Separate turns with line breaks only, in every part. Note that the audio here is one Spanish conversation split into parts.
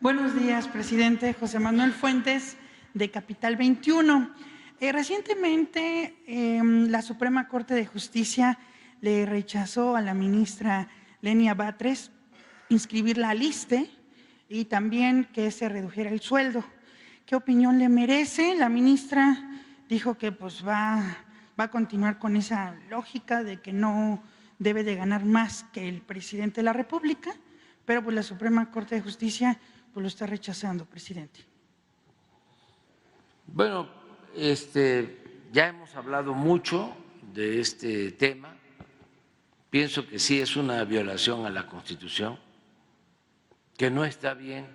Buenos días, presidente. José Manuel Fuentes, de Capital 21. Recientemente, la Suprema Corte de Justicia le rechazó a la ministra Lenia Batres inscribirla al ISSSTE y también que se redujera el sueldo. ¿Qué opinión le merece? La ministra dijo que pues va a continuar con esa lógica de que no debe de ganar más que el presidente de la República, pero pues la Suprema Corte de Justicia pues lo está rechazando, presidente.
Bueno, ya hemos hablado mucho de este tema. Pienso que sí es una violación a la Constitución, que no está bien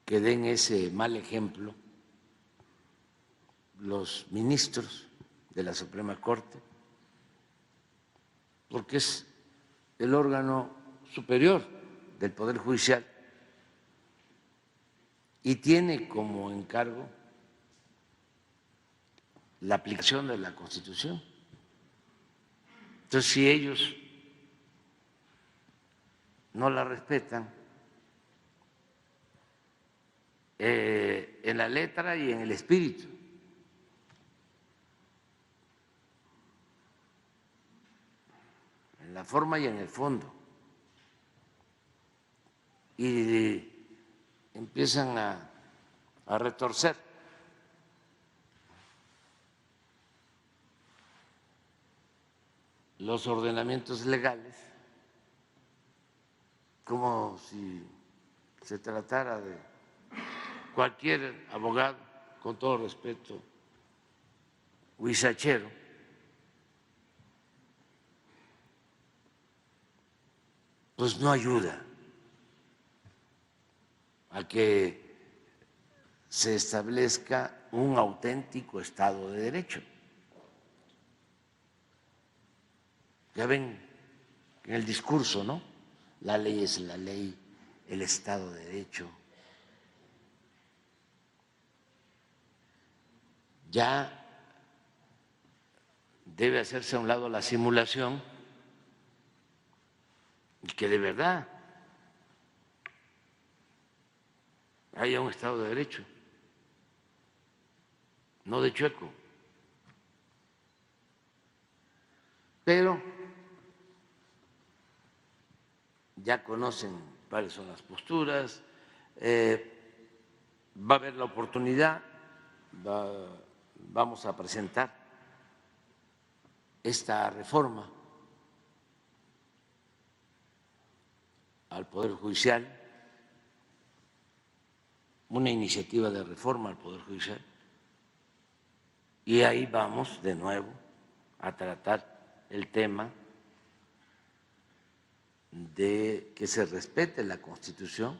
que den ese mal ejemplo los ministros de la Suprema Corte, porque es el órgano superior del Poder Judicial y tiene como encargo la aplicación de la Constitución. Entonces, si ellos no la respetan en la letra y en el espíritu, en la forma y en el fondo, y empiezan a retorcer los ordenamientos legales como si se tratara de cualquier abogado, con todo respeto, huizachero, pues no ayuda a que se establezca un auténtico Estado de Derecho. Ya ven en el discurso, ¿no? La ley es la ley, el Estado de Derecho. Ya debe hacerse a un lado la simulación y que de verdad haya un Estado de Derecho, no de chueco. Pero ya conocen cuáles son las posturas, va a haber la oportunidad, vamos a presentar esta reforma al Poder Judicial, una iniciativa de reforma al Poder Judicial, y ahí vamos de nuevo a tratar el tema de que se respete la Constitución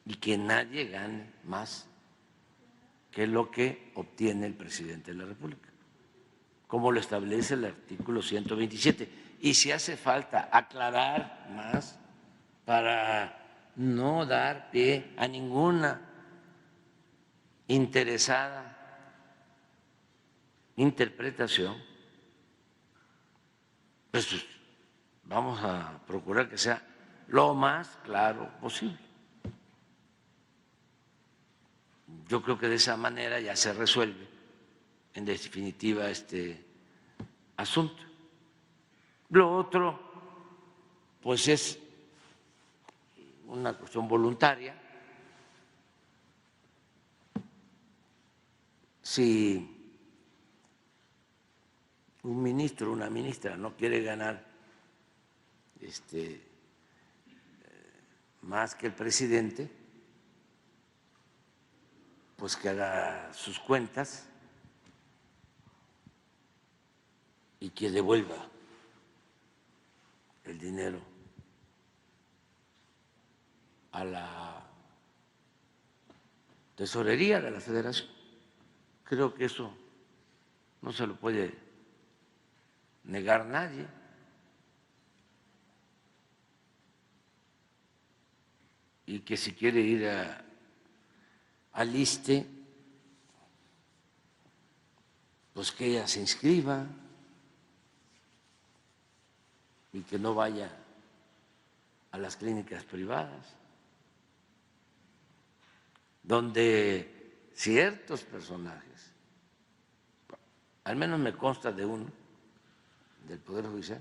y que nadie gane más que lo que obtiene el presidente de la República, como lo establece el artículo 127. Y si hace falta aclarar más para no dar pie a ninguna interesada interpretación, pues vamos a procurar que sea lo más claro posible. Yo creo que de esa manera ya se resuelve en definitiva este asunto. Lo otro, pues es una cuestión voluntaria. Si un ministro o una ministra no quiere ganar más que el presidente, pues que haga sus cuentas y que devuelva el dinero a la tesorería de la Federación. Creo que eso no se lo puede negar nadie. Y que si quiere ir al ISSSTE, pues que ella se inscriba y que no vaya a las clínicas privadas, donde ciertos personajes, al menos me consta de uno, del Poder Judicial,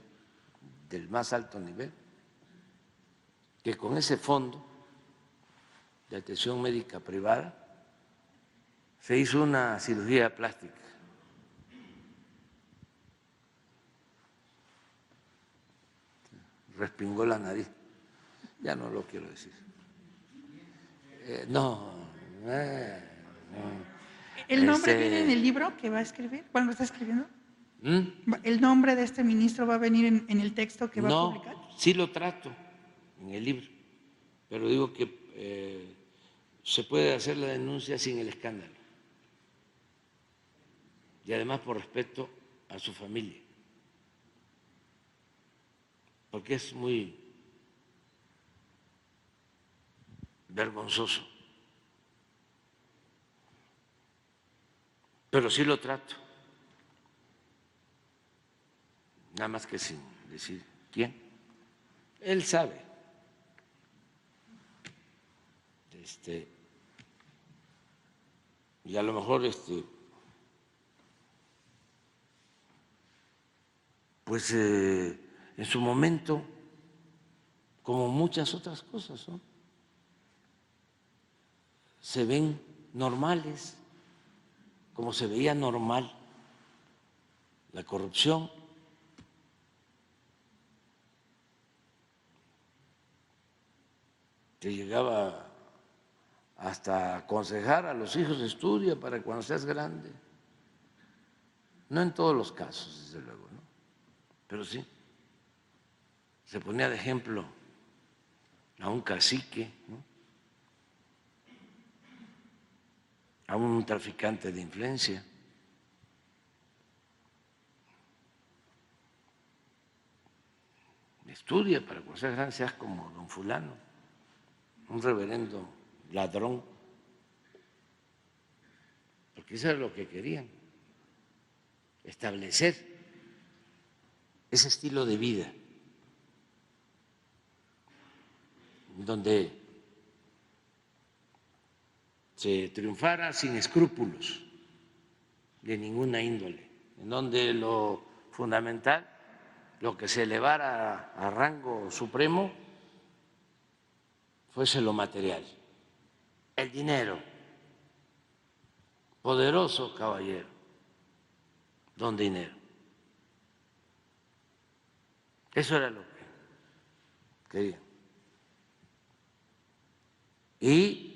del más alto nivel, que con ese fondo de atención médica privada se hizo una cirugía plástica. Respingó la nariz. Ya no lo quiero decir. No.
¿El nombre viene en el libro que va a escribir? ¿Cuándo lo está escribiendo? ¿El nombre de este ministro va a venir en el texto que va a publicar?
No, sí lo trato en el libro, pero digo que se puede hacer la denuncia sin el escándalo y además por respeto a su familia, porque es muy vergonzoso, pero sí lo trato, nada más que sin decir quién. Él sabe. Y a lo mejor pues en su momento, como muchas otras cosas, ¿no?, se ven normales, como se veía normal la corrupción. Que llegaba hasta aconsejar a los hijos: estudia para cuando seas grande. No en todos los casos, desde luego, ¿no?, pero sí se ponía de ejemplo a un cacique, ¿no?, a un traficante de influencia. Estudia para cuando seas grande, seas como don fulano, un reverendo ladrón, porque eso era lo que querían, establecer ese estilo de vida donde se triunfara sin escrúpulos de ninguna índole, en donde lo fundamental, lo que se elevara a rango supremo, fuese lo material, el dinero. Poderoso caballero, don dinero. Eso era lo que querían. Y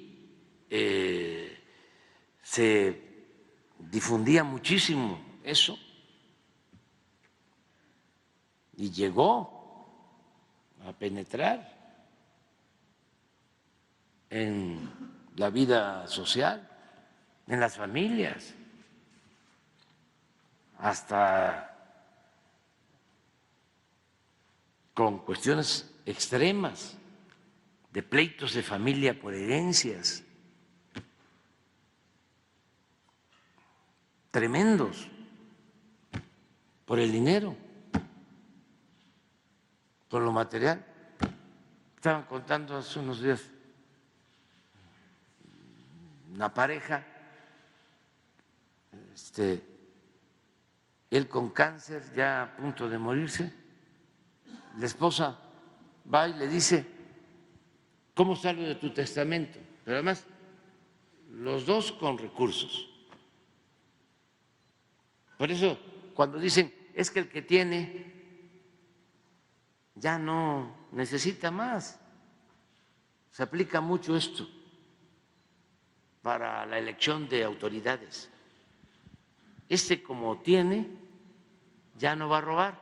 se difundía muchísimo eso y llegó a penetrar en la vida social, en las familias, hasta con cuestiones extremas de pleitos de familia por herencias tremendos por el dinero, por lo material. Estaban contando hace unos días una pareja, él con cáncer ya a punto de morirse, la esposa va y le dice: ¿cómo salgo de tu testamento? Pero además, los dos con recursos. Por eso, cuando dicen es que el que tiene ya no necesita más, se aplica mucho esto para la elección de autoridades. Como tiene, ya no va a robar.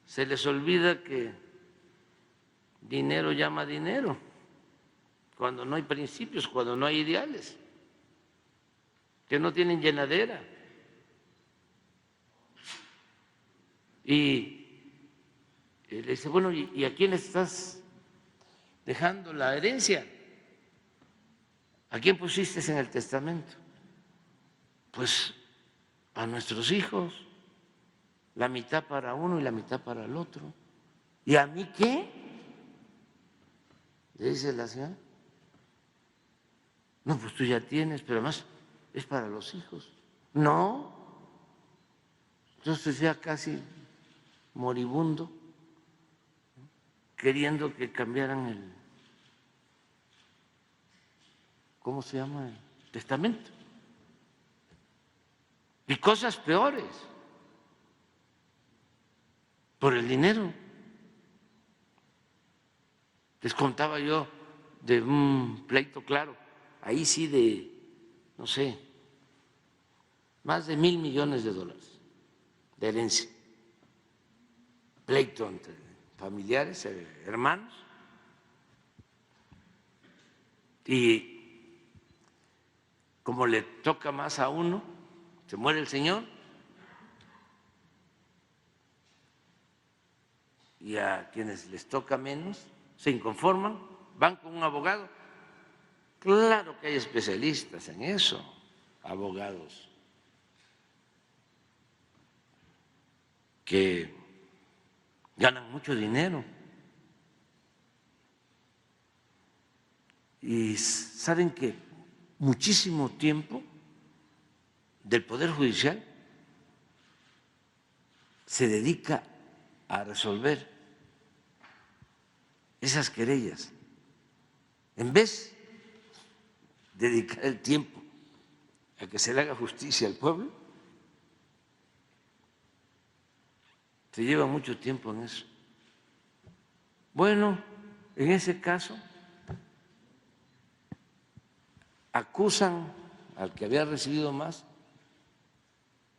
Se les olvida que dinero llama dinero, cuando no hay principios, cuando no hay ideales, que no tienen llenadera. Y le dice: bueno, ¿y a quién estás dejando la herencia? ¿A quién pusiste en el testamento? Pues a nuestros hijos, la mitad para uno y la mitad para el otro. ¿Y a mí qué? Le dice la señora. No, pues tú ya tienes, pero además es para los hijos. No. Entonces ya casi moribundo, queriendo que cambiaran el, ¿cómo se llama? El testamento. Y cosas peores por el dinero. Les contaba yo de un pleito claro, ahí sí de, no sé, más de $1,000 millones de herencia. Pleito entre familiares, hermanos, y como le toca más a uno, se muere el señor y a quienes les toca menos se inconforman, van con un abogado. Claro que hay especialistas en eso, abogados que ganan mucho dinero y saben que muchísimo tiempo del Poder Judicial se dedica a resolver esas querellas, en vez de dedicar el tiempo a que se le haga justicia al pueblo, se lleva mucho tiempo en eso. Bueno, en ese caso acusan al que había recibido más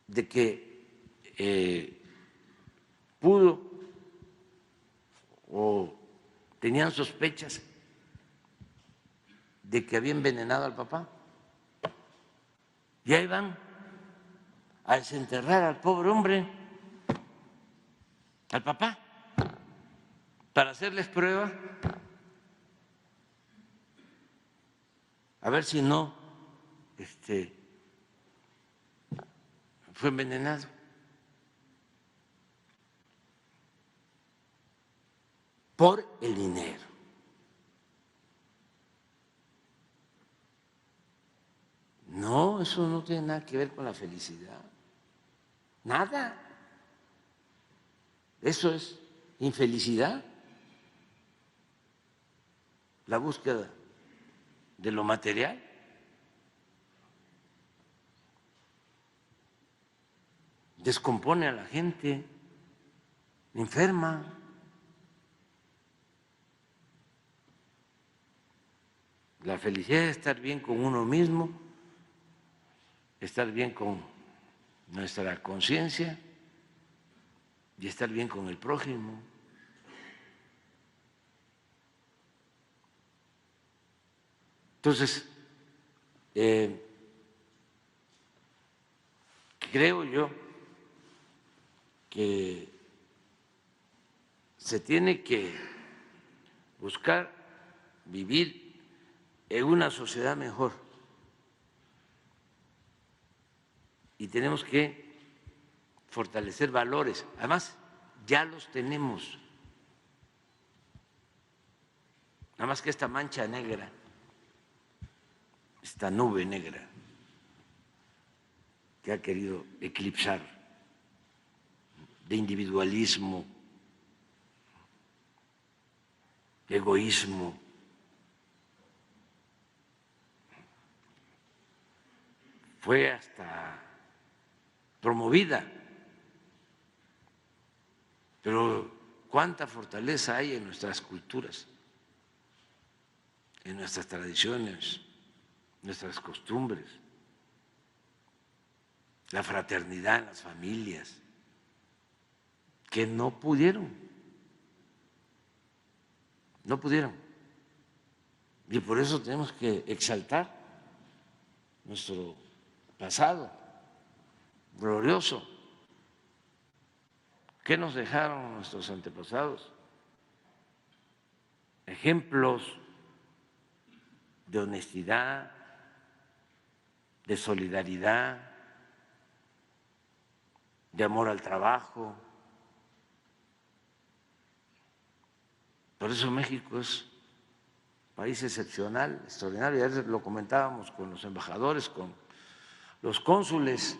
de que pudo o tenían sospechas de que había envenenado al papá. Y ahí van a desenterrar al pobre hombre, al papá, para hacerles prueba, a ver si no fue envenenado. Por el dinero. No, eso no tiene nada que ver con la felicidad. Nada. Eso es infelicidad. La búsqueda de lo material. Descompone a la gente, enferma. La felicidad es estar bien con uno mismo, estar bien con nuestra conciencia y estar bien con el prójimo. Entonces, creo yo que se tiene que buscar vivir en una sociedad mejor y tenemos que fortalecer valores. Además, ya los tenemos. Nada más que esta mancha negra, esta nube negra que ha querido eclipsar de individualismo, de egoísmo, fue hasta promovida. Pero cuánta fortaleza hay en nuestras culturas, en nuestras tradiciones, nuestras costumbres, la fraternidad en las familias, que no pudieron. Y por eso tenemos que exaltar nuestro pasado glorioso. ¿Qué nos dejaron nuestros antepasados? Ejemplos de honestidad, de solidaridad, de amor al trabajo. Por eso México es país excepcional, extraordinario. Ayer lo comentábamos con los embajadores, con los cónsules.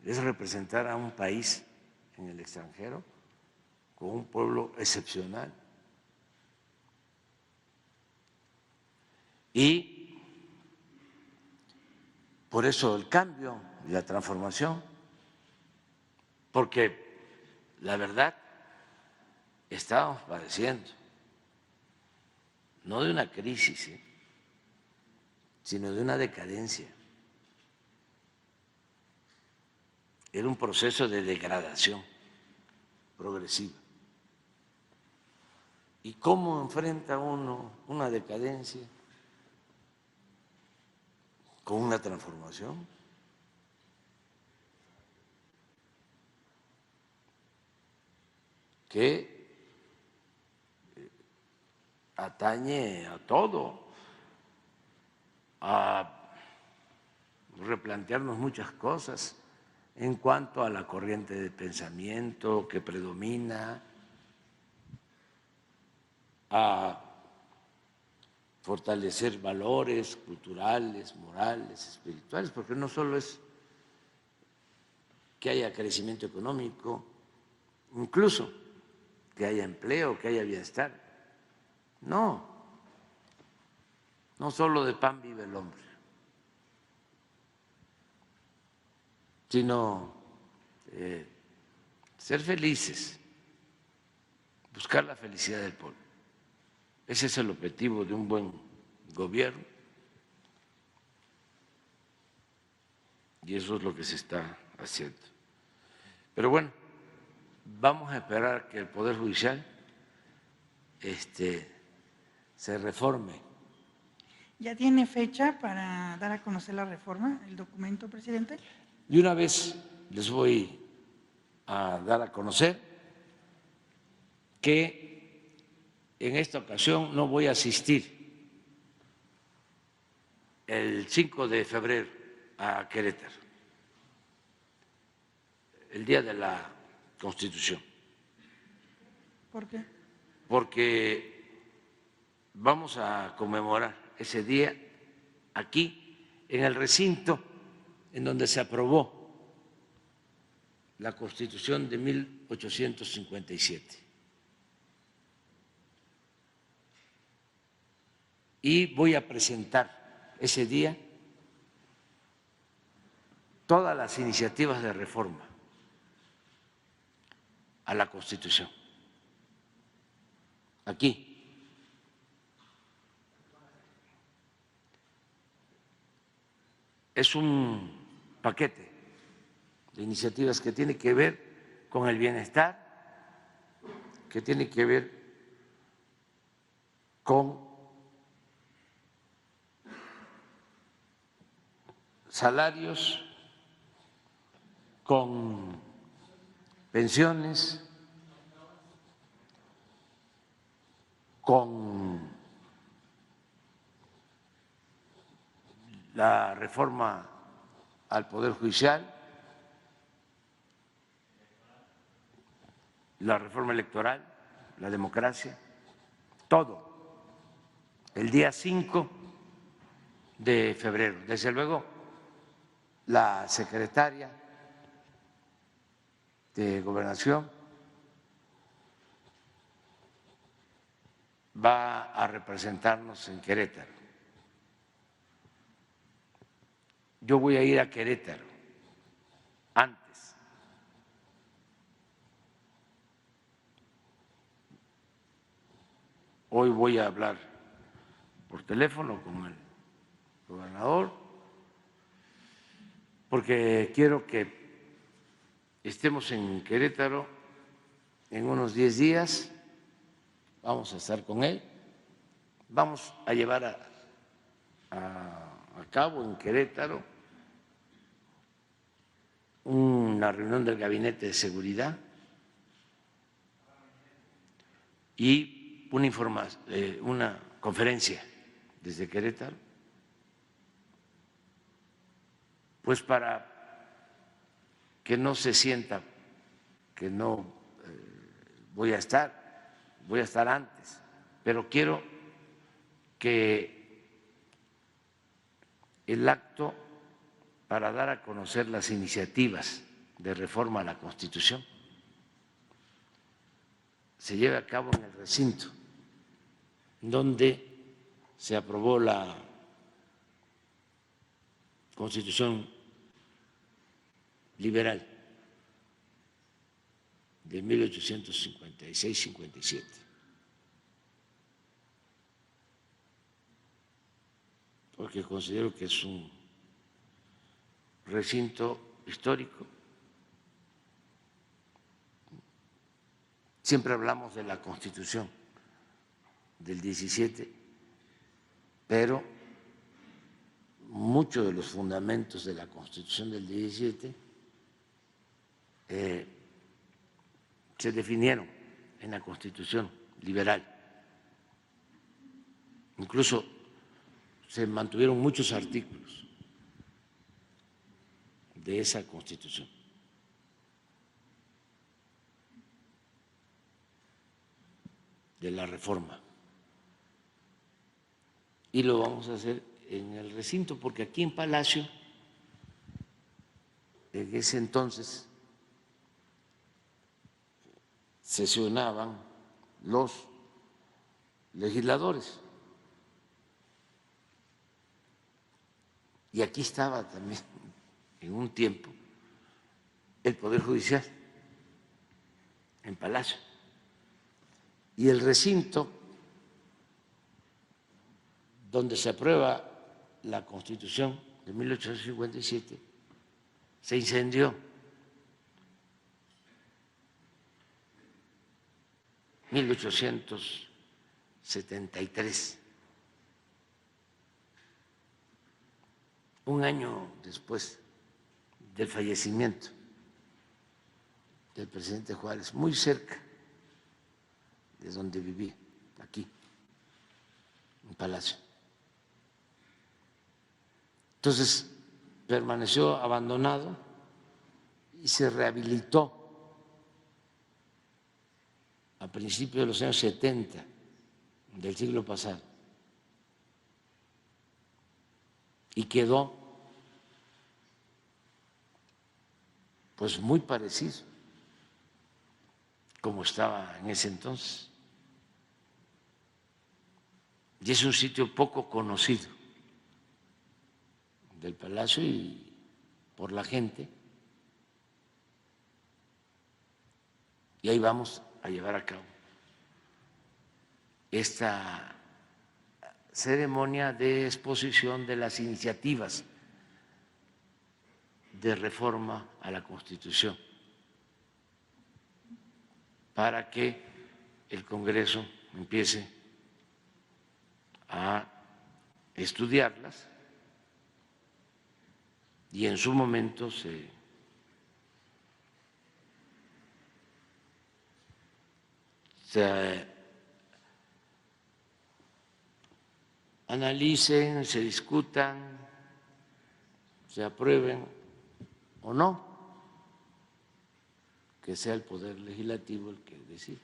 Es representar a un país en el extranjero con un pueblo excepcional. Y por eso el cambio y la transformación, porque la verdad estábamos padeciendo no de una crisis, sino de una decadencia. Era un proceso de degradación progresiva. ¿Y cómo enfrenta uno una decadencia? Con una transformación. Que atañe a todo, a replantearnos muchas cosas en cuanto a la corriente de pensamiento que predomina, a fortalecer valores culturales, morales, espirituales, porque no solo es que haya crecimiento económico, incluso que haya empleo, que haya bienestar. No, no solo de pan vive el hombre, sino ser felices, buscar la felicidad del pueblo. Ese es el objetivo de un buen gobierno y eso es lo que se está haciendo. Pero bueno, vamos a esperar que el Poder Judicial se reforme.
¿Ya tiene fecha para dar a conocer la reforma, el documento, presidente?
Y una vez les voy a dar a conocer que en esta ocasión no voy a asistir el 5 de febrero a Querétaro, el día de la Constitución.
¿Por qué?
Porque vamos a conmemorar ese día aquí, en el recinto en donde se aprobó la Constitución de 1857. Y voy a presentar ese día todas las iniciativas de reforma a la Constitución. Aquí. Es un paquete de iniciativas que tiene que ver con el bienestar, que tiene que ver con salarios, con pensiones, con la reforma al Poder Judicial, la reforma electoral, la democracia, todo, el día 5 de febrero. Desde luego, la secretaria de Gobernación va a representarnos en Querétaro. Yo voy a ir a Querétaro antes. Hoy voy a hablar por teléfono con el gobernador porque quiero que estemos en Querétaro en unos 10 días. Vamos a estar con él. Vamos a llevar a cabo en Querétaro una reunión del Gabinete de Seguridad y una conferencia desde Querétaro, pues para que no se sienta que no voy a estar antes, pero quiero que el acto para dar a conocer las iniciativas de reforma a la Constitución se lleve a cabo en el recinto donde se aprobó la Constitución liberal de 1856-57. Porque considero que es un recinto histórico. Siempre hablamos de la Constitución del 17, pero muchos de los fundamentos de la Constitución del 17 se definieron en la Constitución liberal. Incluso se mantuvieron muchos artículos de esa Constitución. De la reforma. Y lo vamos a hacer en el recinto, porque aquí en Palacio, en ese entonces, sesionaban los legisladores. Y aquí estaba también, en un tiempo, el Poder Judicial, en Palacio. Y el recinto donde se aprueba la Constitución de 1857 se incendió. 1873, un año después del fallecimiento del presidente Juárez, muy cerca de donde viví, aquí, en Palacio. Entonces, permaneció abandonado y se rehabilitó a principios de los años 70 del siglo pasado y quedó pues muy parecido como estaba en ese entonces. Y es un sitio poco conocido del Palacio y por la gente. Y ahí vamos a llevar a cabo esta ceremonia de exposición de las iniciativas de reforma a la Constitución para que el Congreso empiece a estudiarlas y en su momento se analicen, se discutan, se aprueben o no, que sea el Poder Legislativo el que decide.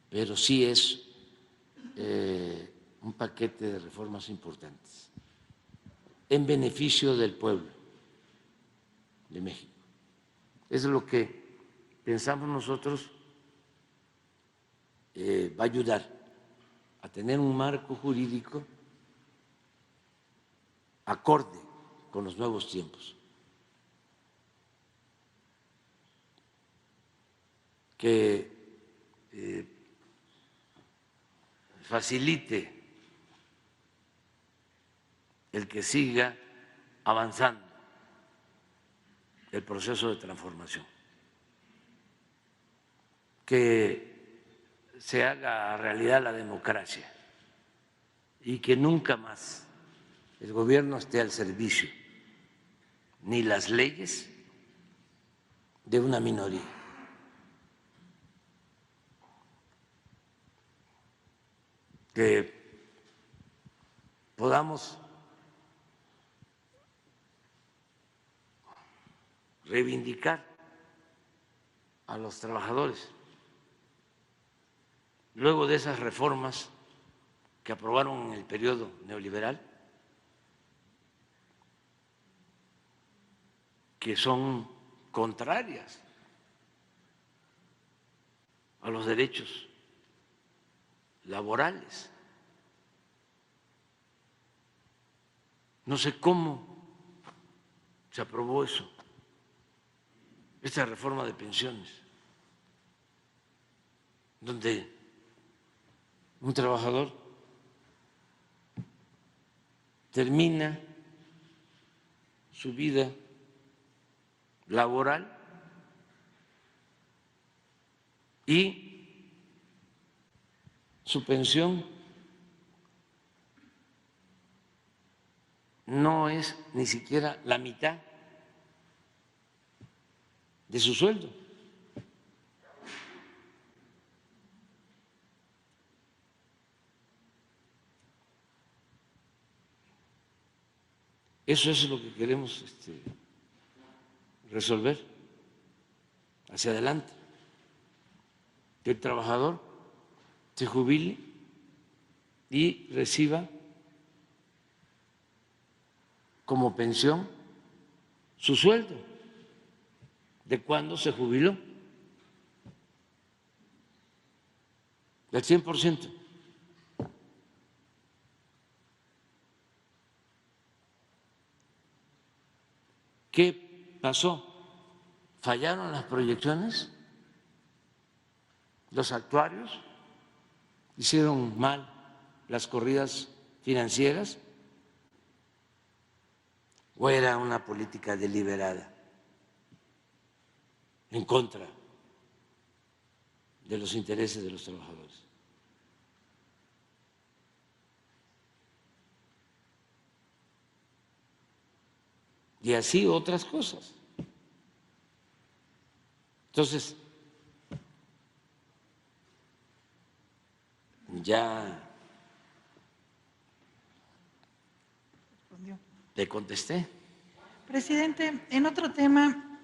Pero sí es un paquete de reformas importantes en beneficio del pueblo de México. Eso es lo que pensamos nosotros va a ayudar a tener un marco jurídico acorde con los nuevos tiempos, que facilite el que siga avanzando el proceso de transformación, que se haga realidad la democracia y que nunca más el gobierno esté al servicio ni las leyes de una minoría. Que podamos reivindicar a los trabajadores. Luego de esas reformas que aprobaron en el periodo neoliberal, que son contrarias a los derechos laborales. No sé cómo se aprobó eso, esta reforma de pensiones, donde un trabajador termina su vida laboral y su pensión no es ni siquiera la mitad de su sueldo. Eso es lo que queremos resolver hacia adelante, que el trabajador se jubile y reciba como pensión su sueldo de cuando se jubiló, del 100%. ¿Qué pasó? ¿Fallaron las proyecciones? ¿Los actuarios hicieron mal las corridas financieras? ¿O era una política deliberada en contra de los intereses de los trabajadores? Y así otras cosas. Entonces, ya
Respondió.
le contesté.
Presidente, en otro tema,